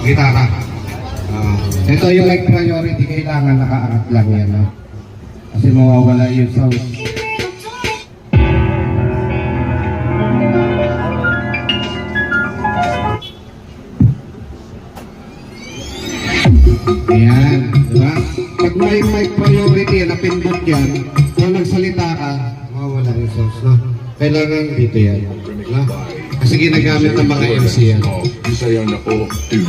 gitara. Ito yung like priority, kailangan nakaangat lang yan. No? Kasi mawawala yung sound. Ayan, diba? Pag may mic priority, napindot yan, kung nagsalita ka, mawawala yung sounds, no? Kailangan dito yan, no? Kasi ginagamit ng mga MC yan. Bisaya na po, TV.